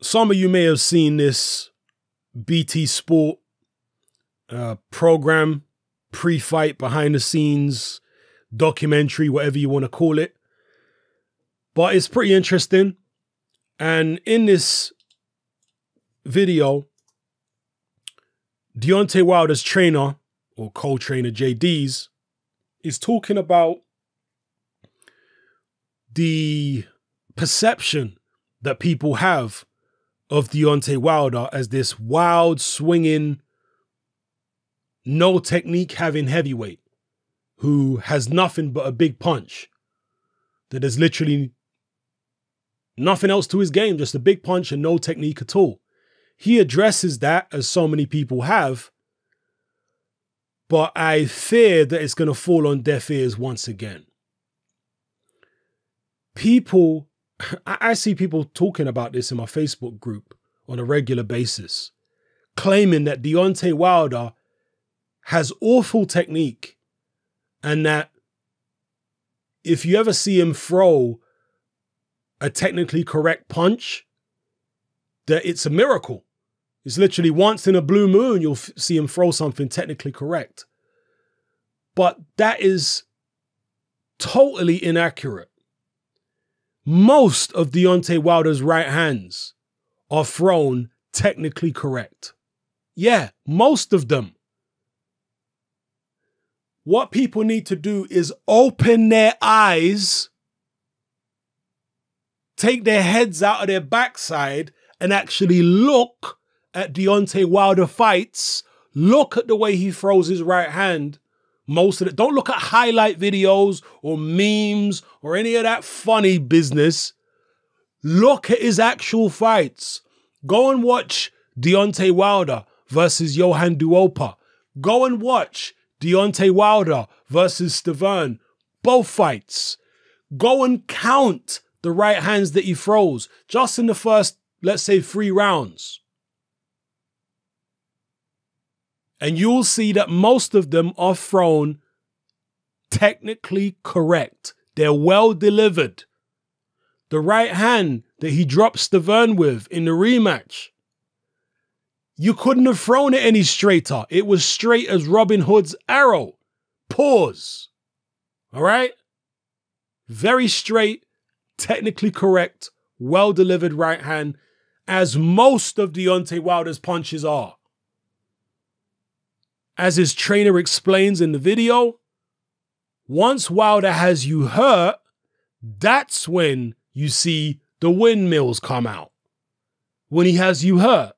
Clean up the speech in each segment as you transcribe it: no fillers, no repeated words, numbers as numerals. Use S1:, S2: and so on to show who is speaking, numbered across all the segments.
S1: Some of you may have seen this BT Sport program, pre-fight, behind the scenes, documentary, whatever you want to call it. But it's pretty interesting. And in this video, Deontay Wilder's trainer, or co-trainer JD's, is talking about the perception that people have of Deontay Wilder as this wild, swinging, no technique having heavyweight who has nothing but a big punch. That there's literally nothing else to his game, just a big punch and no technique at all. He addresses that, as so many people have, but I fear that it's going to fall on deaf ears once again. People, I see people talking about this in my Facebook group on a regular basis, claiming that Deontay Wilder has awful technique and that if you ever see him throw a technically correct punch, that it's a miracle. It's literally once in a blue moon you'll see him throw something technically correct. But that is totally inaccurate. Most of Deontay Wilder's right hands are thrown technically correct. Yeah, most of them. What people need to do is open their eyes, take their heads out of their backside, and actually look at Deontay Wilder fights. Look at the way he throws his right hand. Most of it. Don't look at highlight videos or memes or any of that funny business. Look at his actual fights. Go and watch Deontay Wilder versus Johann Duopa. Go and watch Deontay Wilder versus Stiverne. Both fights. Go and count the right hands that he throws just in the first, let's say, 3 rounds. And you'll see that most of them are thrown technically correct. They're well delivered. The right hand that he dropped Stiverne with in the rematch, you couldn't have thrown it any straighter. It was straight as Robin Hood's arrow. Pause. All right? Very straight, technically correct, well delivered right hand, as most of Deontay Wilder's punches are. As his trainer explains in the video, once Wilder has you hurt, that's when you see the windmills come out. When he has you hurt.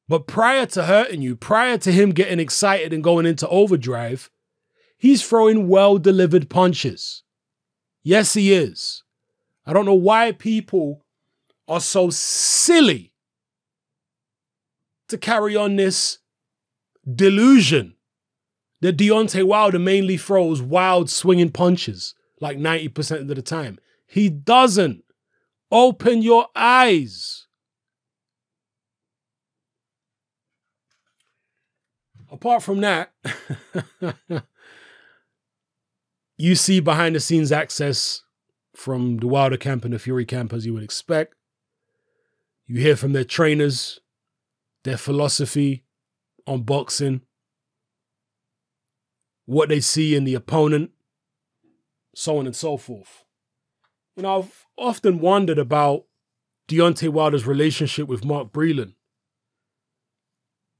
S1: But prior to hurting you, prior to him getting excited and going into overdrive, he's throwing well-delivered punches. Yes, he is. I don't know why people are so silly to carry on this delusion that Deontay Wilder mainly throws wild swinging punches like 90% of the time. He doesn't. Open your eyes. Apart from that, you see behind the scenes access from the Wilder camp and the Fury camp, as you would expect. You hear from their trainers, their philosophy on boxing, what they see in the opponent, so on and so forth. You know, I've often wondered about Deontay Wilder's relationship with Mark Breland.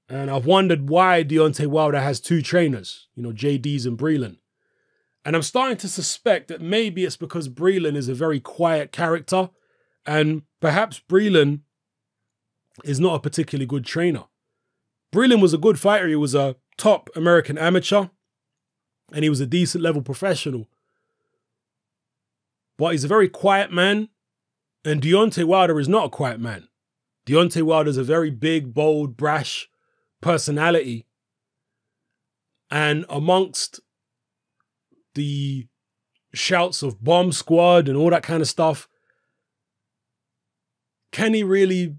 S1: And I've wondered why Deontay Wilder has 2 trainers, you know, JD's and Breland. And I'm starting to suspect that maybe it's because Breland is a very quiet character and perhaps Breland is not a particularly good trainer. Breland was a good fighter. He was a top American amateur and he was a decent level professional. But he's a very quiet man, and Deontay Wilder is not a quiet man. Deontay Wilder is a very big, bold, brash personality. And amongst the shouts of bomb squad and all that kind of stuff, can he really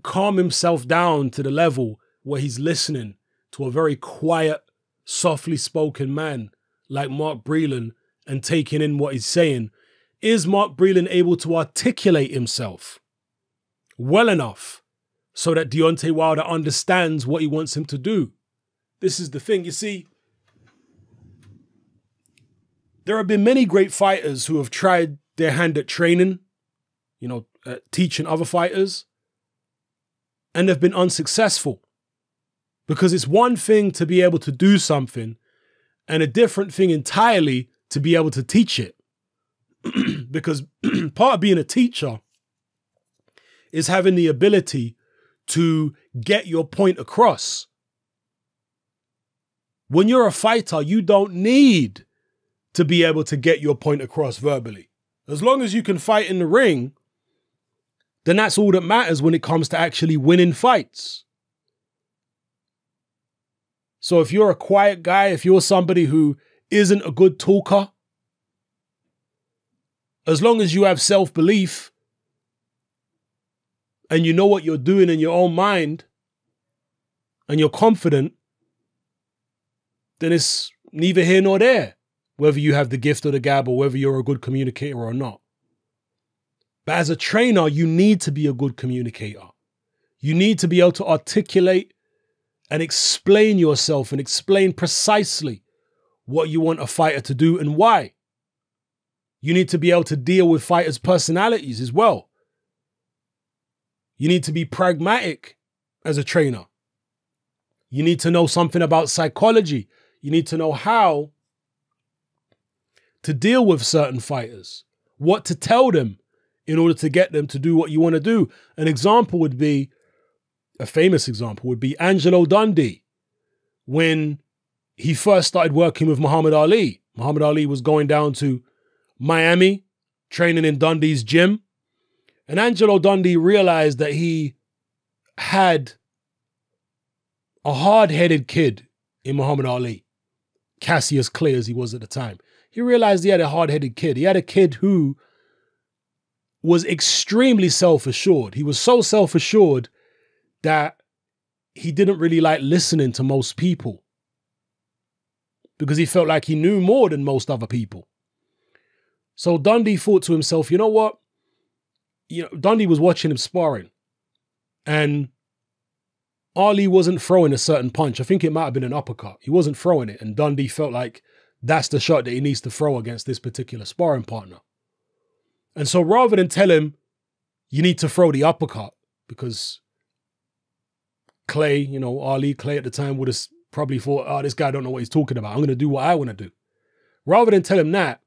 S1: calm himself down to the level where he's listening to a very quiet, softly spoken man like Mark Breland and taking in what he's saying? Is Mark Breland able to articulate himself? well enough so that Deontay Wilder understands what he wants him to do. This is the thing. You see, there have been many great fighters who have tried their hand at training, you know, teaching other fighters, and they've been unsuccessful. Because it's one thing to be able to do something and a different thing entirely to be able to teach it. Because part of being a teacher is having the ability to get your point across. When you're a fighter, you don't need to be able to get your point across verbally. As long as you can fight in the ring, then that's all that matters when it comes to actually winning fights. So if you're a quiet guy, if you're somebody who isn't a good talker, as long as you have self-belief and you know what you're doing in your own mind and you're confident, then it's neither here nor there, whether you have the gift of the gab or whether you're a good communicator or not. But as a trainer, you need to be a good communicator. You need to be able to articulate and explain yourself and explain precisely what you want a fighter to do and why. You need to be able to deal with fighters' personalities as well. You need to be pragmatic as a trainer. You need to know something about psychology. You need to know how to deal with certain fighters, what to tell them in order to get them to do what you want to do. An example would be, a famous example would be Angelo Dundee. When he first started working with Muhammad Ali, Muhammad Ali was going down to Miami, training in Dundee's gym. And Angelo Dundee realized that he had a hard-headed kid in Muhammad Ali, Cassius Clay as he was at the time. He realized he had a hard-headed kid. He had a kid who was extremely self-assured. He was so self-assured that he didn't really like listening to most people because he felt like he knew more than most other people. So Dundee thought to himself, you know what? Dundee was watching him sparring and Ali wasn't throwing a certain punch. I think it might have been an uppercut. He wasn't throwing it. And Dundee felt like that's the shot that he needs to throw against this particular sparring partner. And so rather than tell him, you need to throw the uppercut, because Clay, Ali, Clay at the time would have probably thought, oh, this guy don't know what he's talking about. I'm going to do what I want to do. Rather than tell him that,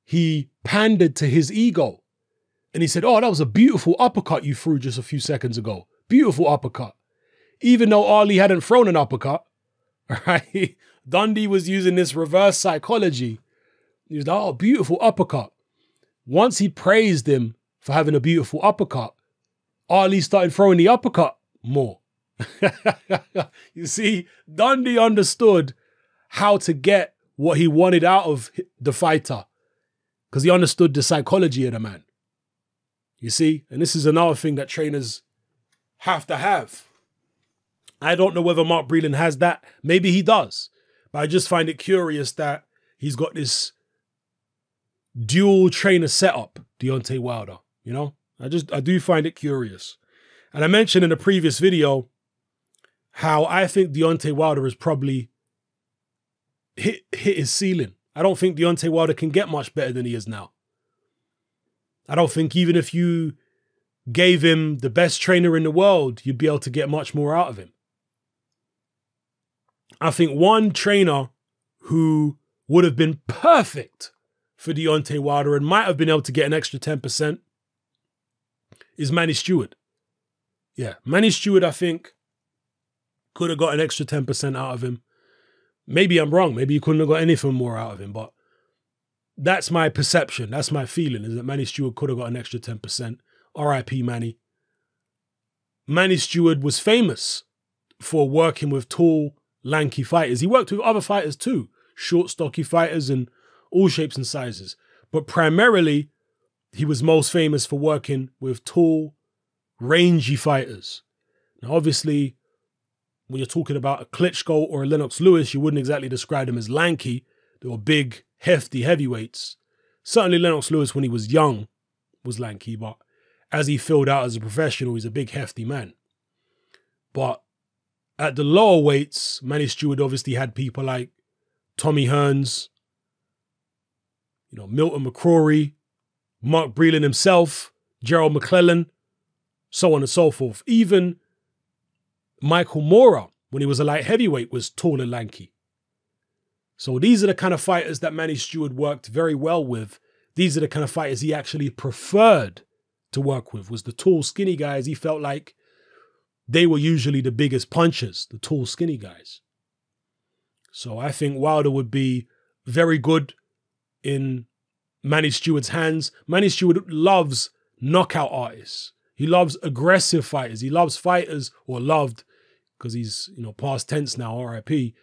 S1: he pandered to his ego. And he said, oh, that was a beautiful uppercut you threw just a few seconds ago. Beautiful uppercut. Even though Ali hadn't thrown an uppercut, right? Dundee was using this reverse psychology. He was like, oh, beautiful uppercut. Once he praised him for having a beautiful uppercut, Ali started throwing the uppercut more. You see, Dundee understood how to get what he wanted out of the fighter because he understood the psychology of the man. You see, and this is another thing that trainers have to have. I don't know whether Mark Breland has that. Maybe he does. But I just find it curious that he's got this dual trainer setup, Deontay Wilder. I do find it curious. And I mentioned in a previous video how I think Deontay Wilder has probably hit his ceiling. I don't think Deontay Wilder can get much better than he is now. I don't think even if you gave him the best trainer in the world, you'd be able to get much more out of him. I think one trainer who would have been perfect for Deontay Wilder and might have been able to get an extra 10% is Manny Stewart. Yeah, Manny Stewart, I think, could have got an extra 10% out of him. Maybe I'm wrong. Maybe you couldn't have got anything more out of him, but that's my perception. That's my feeling, is that Manny Stewart could have got an extra 10%. R.I.P. Manny. Manny Stewart was famous for working with tall, lanky fighters. He worked with other fighters too, short, stocky fighters in all shapes and sizes. But primarily, he was most famous for working with tall, rangy fighters. Now, obviously, when you're talking about a Klitschko or a Lennox Lewis, you wouldn't exactly describe them as lanky. They were big, hefty heavyweights. Certainly Lennox Lewis, when he was young, was lanky. But as he filled out as a professional, he's a big, hefty man. But at the lower weights, Manny Stewart obviously had people like Tommy Hearns, Milton McCrory, Mark Breland himself, Gerald McClellan, so on and so forth. Even Michael Moorer, when he was a light heavyweight, was tall and lanky. So these are the kind of fighters that Manny Stewart worked very well with. These are the kind of fighters he actually preferred to work with, was the tall, skinny guys. He felt like they were usually the biggest punchers, the tall, skinny guys. So I think Wilder would be very good in Manny Stewart's hands. Manny Stewart loves knockout artists. He loves aggressive fighters. He loves fighters, or loved, because he's, past tense now, RIP.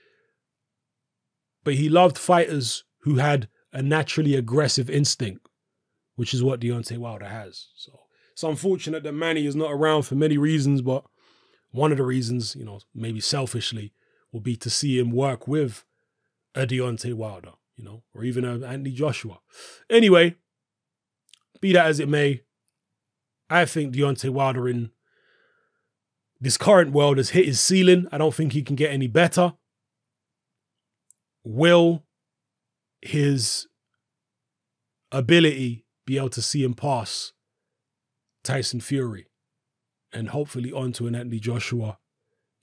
S1: But he loved fighters who had a naturally aggressive instinct, which is what Deontay Wilder has. So it's unfortunate that Manny is not around for many reasons, but one of the reasons, maybe selfishly, will be to see him work with a Deontay Wilder, or even an Anthony Joshua. Anyway, be that as it may, I think Deontay Wilder in this current world has hit his ceiling. I don't think he can get any better. Will his ability be able to see him pass Tyson Fury and hopefully onto an Anthony Joshua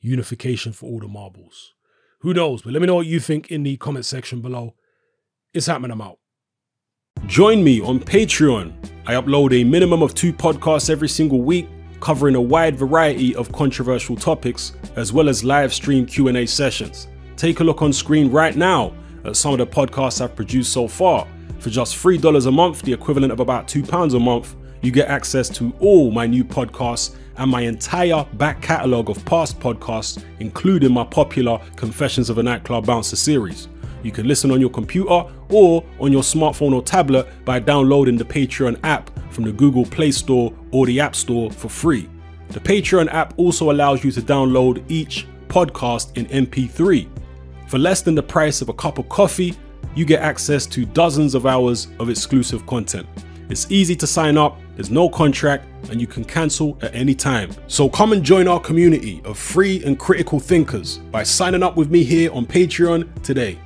S1: unification for all the marbles? Who knows? But let me know what you think in the comment section below. It's happening. I'm out. Join me on Patreon. I upload a minimum of 2 podcasts every single week, covering a wide variety of controversial topics, as well as live stream Q&A sessions. Take a look on screen right now at some of the podcasts I've produced so far. For just $3 a month, the equivalent of about £2 a month, you get access to all my new podcasts and my entire back catalogue of past podcasts, including my popular Confessions of a Nightclub Bouncer series. You can listen on your computer or on your smartphone or tablet by downloading the Patreon app from the Google Play Store or the App Store for free. The Patreon app also allows you to download each podcast in MP3. For less than the price of a cup of coffee, you get access to dozens of hours of exclusive content. It's easy to sign up, there's no contract, and you can cancel at any time. So come and join our community of free and critical thinkers by signing up with me here on Patreon today.